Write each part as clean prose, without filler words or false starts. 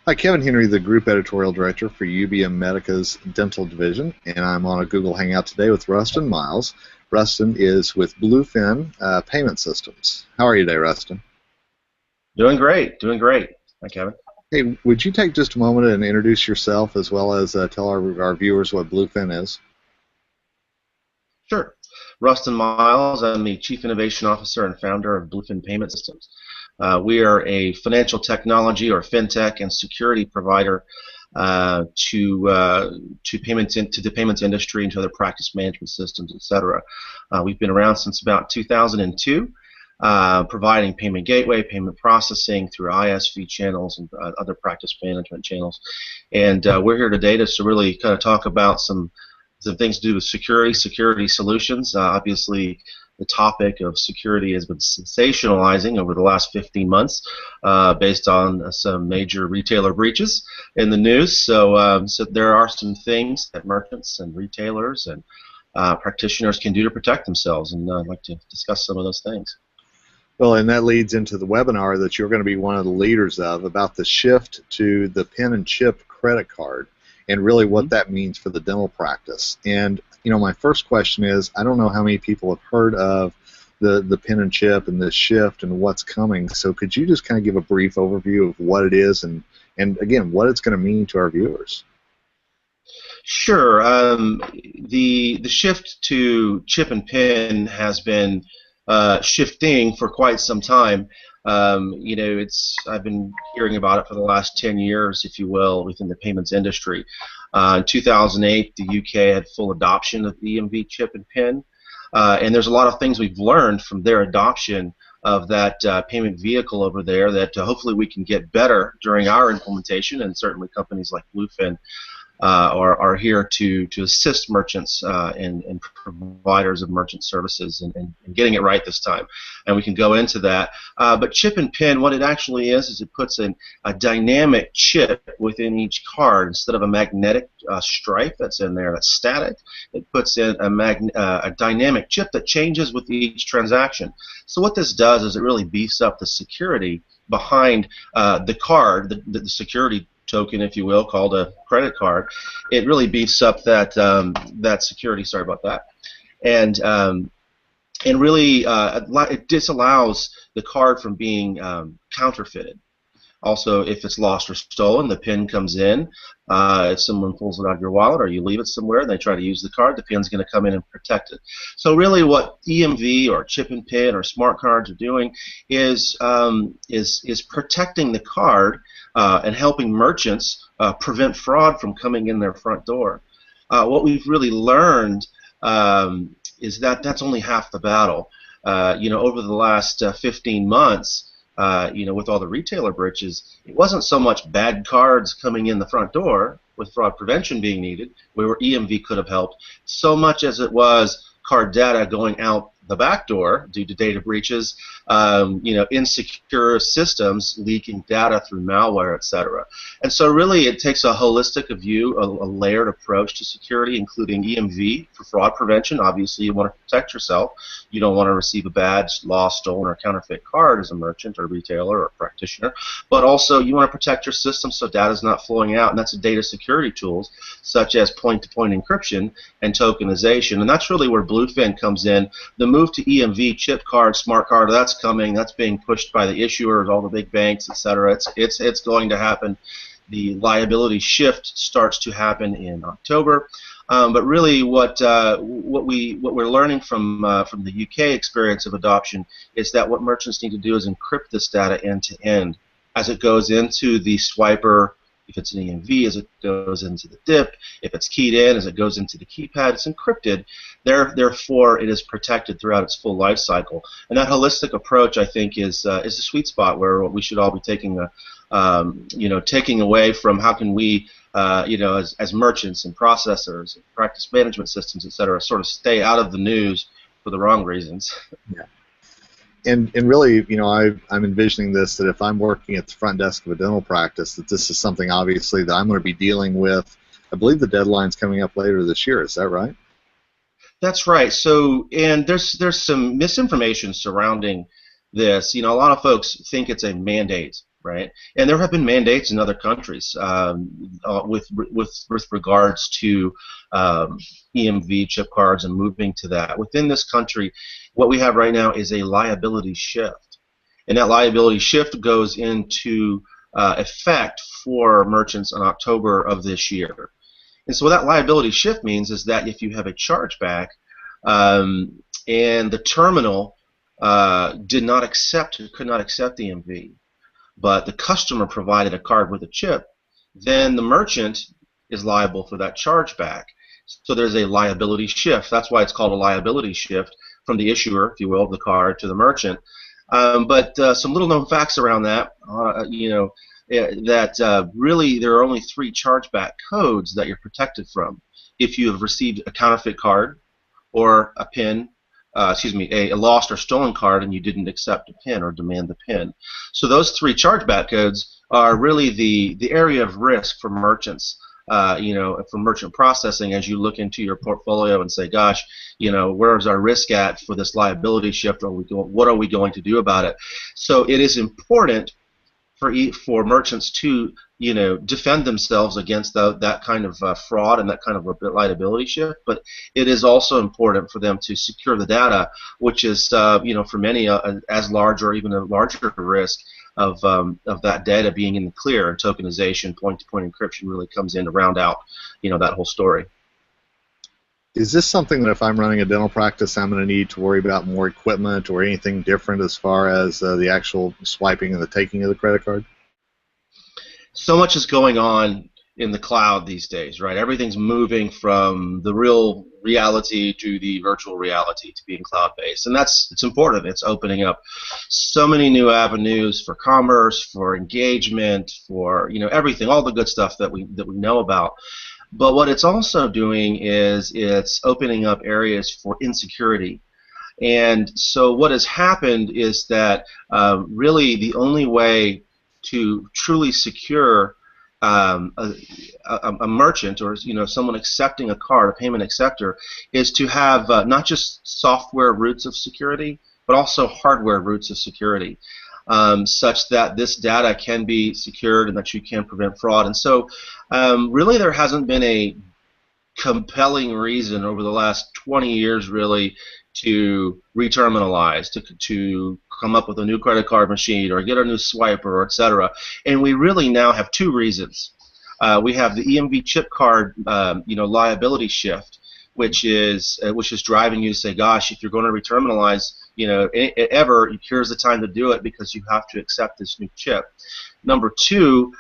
Hi, Kevin Henry, the Group Editorial Director for UBM Medica's Dental Division, and I'm on a Google Hangout today with Ruston Miles. Ruston is with Bluefin Payment Systems. How are you today, Ruston? Doing great, doing great. Hi, Kevin. Hey, would you take just a moment and introduce yourself as well as tell our viewers what Bluefin is? Sure. Ruston Miles, I'm the Chief Innovation Officer and founder of Bluefin Payment Systems. We are a financial technology or fintech and security provider to the payments industry and to other practice management systems, etc. We've been around since about 2002. Providing payment gateway, payment processing through ISV channels and other practice management channels. And we're here today to really kind of talk about some things to do with security solutions. Obviously, the topic of security has been sensationalizing over the last 15 months based on some major retailer breaches in the news. So there are some things that merchants and retailers and practitioners can do to protect themselves, and I'd like to discuss some of those things. Well, and that leads into the webinar that you're going to be one of the leaders of about the shift to the pin and chip credit card and really what that means for the dental practice. And, you know, my first question is, I don't know how many people have heard of the pin and chip and the shift and what's coming. So could you just kind of give a brief overview of what it is and again, what it's going to mean to our viewers? Sure. The shift to chip and pin has been shifting for quite some time. You know, I've been hearing about it for the last 10 years, if you will, within the payments industry. In 2008, the UK had full adoption of EMV chip and pin, and there's a lot of things we've learned from their adoption of that payment vehicle over there that hopefully we can get better during our implementation, and certainly companies like Bluefin are here to assist merchants and providers of merchant services and getting it right this time. And we can go into that. But chip and pin, what it actually is it puts in a dynamic chip within each card instead of a magnetic stripe that's in there that's static. It puts in a dynamic chip that changes with each transaction. So what this does is it really beefs up the security behind the card, the security token, if you will, called a credit card. It really beefs up that that security. Sorry about that, and really it disallows the card from being counterfeited. Also, if it's lost or stolen, the PIN comes in. If someone pulls it out of your wallet or you leave it somewhere and they try to use the card, the PIN's going to come in and protect it. So really what EMV or chip and PIN or smart cards are doing is protecting the card and helping merchants prevent fraud from coming in their front door. What we've really learned is that that's only half the battle. You know, over the last 15 months, you know, with all the retailer breaches, it wasn't so much bad cards coming in the front door with fraud prevention being needed, where EMV could have helped, so much as it was card data going out the back door due to data breaches, you know, insecure systems leaking data through malware, etc. And so really it takes a holistic view, a layered approach to security, including EMV for fraud prevention. Obviously you want to protect yourself. You don't want to receive a bad, lost, stolen, or counterfeit card as a merchant or retailer or practitioner, but also you want to protect your system so data is not flowing out, and that's data security tools such as point-to-point encryption and tokenization, and that's really where Bluefin comes in. The move to EMV, chip card, smart card, that's coming. That's being pushed by the issuers, all the big banks, etc. It's going to happen. The liability shift starts to happen in October. But really, what we're learning from the UK experience of adoption is that what merchants need to do is encrypt this data end to end as it goes into the swiper. If it's an EMV, as it goes into the DIP, if it's keyed in, as it goes into the keypad, it's encrypted. Therefore, it is protected throughout its full life cycle. And that holistic approach, I think, is a sweet spot where we should all be taking taking away from how can we, you know, as merchants and processors, and practice management systems, etc., sort of stay out of the news for the wrong reasons. Yeah. And really, you know, I'm envisioning this, that if I'm working at the front desk of a dental practice, that this is something obviously that I'm going to be dealing with. I believe the deadline's coming up later this year. Is that right? That's right. So, and there's some misinformation surrounding this. You know, a lot of folks think it's a mandate right? And there have been mandates in other countries with regards to EMV chip cards and moving to that. Within this country, what we have right now is a liability shift, and that liability shift goes into effect for merchants in October of this year. And so what that liability shift means is that if you have a chargeback and the terminal did not accept or could not accept EMV, but the customer provided a card with a chip, then the merchant is liable for that chargeback. So there's a liability shift. That's why it's called a liability shift from the issuer, if you will, of the card to the merchant. But some little known facts around that, that really there are only 3 chargeback codes that you're protected from. If you have received a counterfeit card or a PIN, a lost or stolen card, and you didn't accept a PIN or demand the PIN. So those 3 chargeback codes are really the area of risk for merchants. For merchant processing, as you look into your portfolio and say, gosh, where's our risk at for this liability shift? What are we going to do about it? So it is important for merchants to defend themselves against that kind of fraud and that kind of liability shift, but it is also important for them to secure the data, which is for many as large or even a larger risk of that data being in the clear. And tokenization, point-to-point encryption really comes in to round out that whole story. Is this something that if I'm running a dental practice, I'm going to need to worry about more equipment or anything different as far as the actual swiping and the taking of the credit card? So much is going on in the cloud these days, right? Everything's moving from the real reality to the virtual reality to being cloud-based, and it's important. It's opening up so many new avenues for commerce, for engagement, for everything, all the good stuff that we know about. But what it's also doing is it's opening up areas for insecurity. And so what has happened is that really the only way to truly secure a merchant or someone accepting a card, a payment acceptor, is to have not just software roots of security, but also hardware roots of security, such that this data can be secured and that you can prevent fraud. And so really there hasn't been a compelling reason over the last 20 years really to reterminalize, to come up with a new credit card machine or get a new swiper, or etc. And we really now have 2 reasons. We have the EMV chip card liability shift, which is driving you to say, gosh, if you're going to reterminalize here's the time to do it because you have to accept this new chip. Number 2,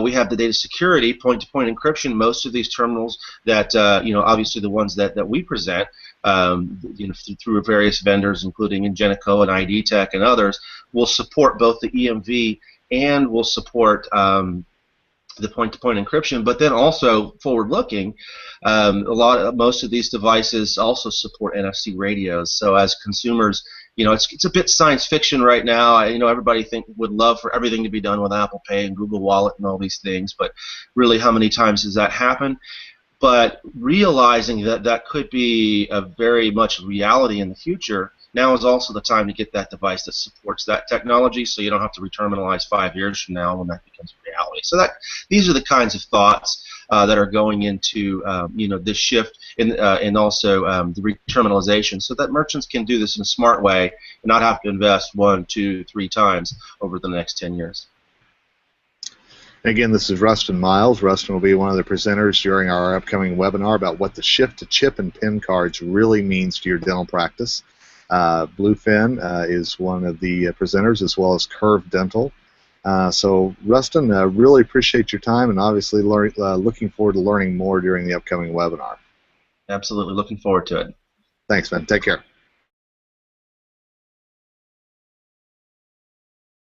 we have the data security, point-to-point encryption. Most of these terminals that obviously the ones that we present through various vendors, including Ingenico and ID Tech and others, will support both the EMV and will support the point-to-point encryption. But then also forward-looking, most of these devices also support NFC radios. So as consumers, it's a bit science fiction right now. Everybody would love for everything to be done with Apple Pay and Google Wallet and all these things, but really, how many times does that happen? But realizing that that could be a very much reality in the future, now is also the time to get that device that supports that technology, so you don't have to reterminalize 5 years from now when that becomes a reality. So these are the kinds of thoughts that are going into this shift and also the reterminalization, so that merchants can do this in a smart way and not have to invest 1, 2, 3 times over the next 10 years. Again, this is Ruston Miles. Ruston will be one of the presenters during our upcoming webinar about what the shift to chip and PIN cards really means to your dental practice. Bluefin is one of the presenters, as well as Curve Dental. So, Ruston, really appreciate your time, and obviously looking forward to learning more during the upcoming webinar. Absolutely, looking forward to it. Thanks, man. Take care.